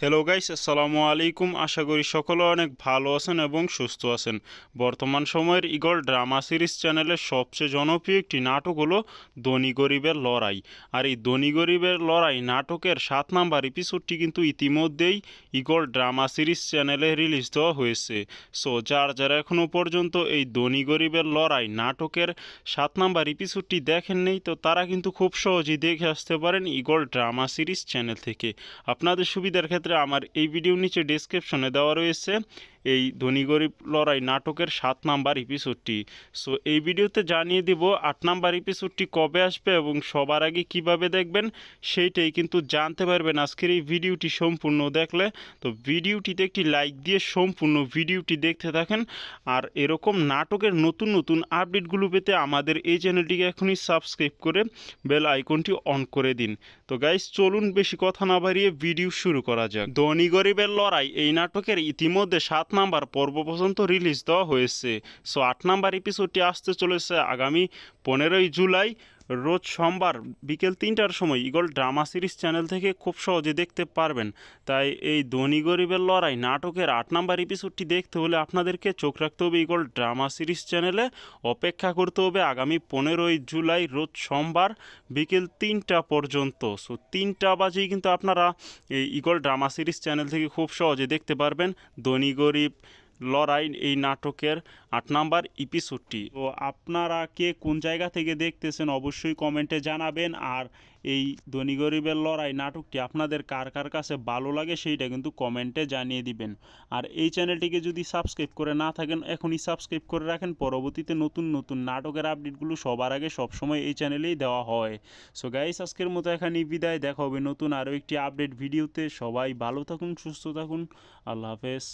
Hello guys, আসসালামু আলাইকুম। আশা করি সকলে অনেক ভালো আছেন এবং সুস্থ আছেন। বর্তমান সময়ের ঈগল ড্রামা সিরিজ চ্যানেলের সবচেয়ে জনপ্রিয় একটি নাটক হলো ধনী গরিবের লড়াই। আর এই ধনী গরিবের লড়াই নাটকের 7 নাম্বার এপিসোডটি কিন্তু ইতিমধ্যেই ঈগল ড্রামা সিরিজ চ্যানেলে রিলিজ দেওয়া হয়েছে। সো যারা এখনও পর্যন্ত এই ধনী গরিবের লড়াই নাটকের 7 নাম্বার এপিসোডটি দেখেননি, তো তারা কিন্তু খুব সহজেই দেখে আসতে পারেন ঈগল ড্রামা সিরিজ চ্যানেল থেকে। আপনাদের সুবিধার ক্ষেত্রে আমার এই ভিডিওর নিচে ডেসক্রিপশনে দেওয়া রয়েছে এই ধনী গরিব লড়াই নাটকের 7 নাম্বার এপিসোডটি। সো এই ভিডিওতে জানিয়ে দিব 8 নাম্বার এপিসোডটি কবে আসবে এবং সবার আগে কিভাবে দেখবেন সেইটাই কিন্তু জানতে পারবেন আজকের এই ভিডিওটি সম্পূর্ণ দেখলে। তো ভিডিওটিতে একটি লাইক দিয়ে সম্পূর্ণ ভিডিওটি দেখতে থাকেন। আর এরকম নাটকের নতুন নতুন আপডেটগুলো পেতে আমাদের এই চ্যানেলটিকে এখনই সাবস্ক্রাইব করে বেল আইকনটি অন করে দিন। তো গাইস, চলুন বেশি কথা না বাড়িয়ে ভিডিও শুরু করা যাক। ধনী গরিবের লড়াই এই নাটকের ইতিমধ্যে 7 নাম্বার পর্ব পর্যন্ত রিলিজ দেওয়া হয়েছে। সো 8 নাম্বার এপিসোডটি আসতে চলেছে আগামী 15ই জুলাই, রোজ সোমবার বিকেল 3টার সময় ঈগল ড্রামা সিরিজ চ্যানেল থেকে খুব সহজে দেখতে পারবেন। তাই এই ধনী গরিবের লড়াই নাটকের 8 নাম্বার এপিসোডটি দেখতে হলে আপনাদেরকে চোখ রাখতে হবে ঈগল ড্রামা সিরিজ চ্যানেলে, অপেক্ষা করতে হবে আগামী 15ই জুলাই রোজ সোমবার বিকেল 3টা পর্যন্ত। সো 3টা বাজেই কিন্তু আপনারা এই ঈগল ড্রামা সিরিজ চ্যানেল থেকে খুব সহজে দেখতে পারবেন ধনী গরিব লড়াই এই নাটকের 8 নাম্বার এপিসোডটি। তো আপনারা কে কোন জায়গা থেকে দেখতেছেন অবশ্যই কমেন্টে জানাবেন। আর এই ধনী গরিবের লড়াই নাটকটি আপনাদের কার কার কাছে ভালো লাগে সেইটা কিন্তু কমেন্টে জানিয়ে দিবেন। আর এই চ্যানেলটিকে যদি সাবস্ক্রাইব করে না থাকেন এখনই সাবস্ক্রাইব করে রাখেন, পরবর্তীতে নতুন নতুন নাটকের আপডেটগুলো সবার আগে সবসময় এই চ্যানেলেই দেওয়া হয়। সো গাইস, আজকের মতো এখানেই বিদায়, দেখা হবে নতুন আরও একটি আপডেট ভিডিওতে। সবাই ভালো থাকুন, সুস্থ থাকুন, আল্লাহ হাফেজ।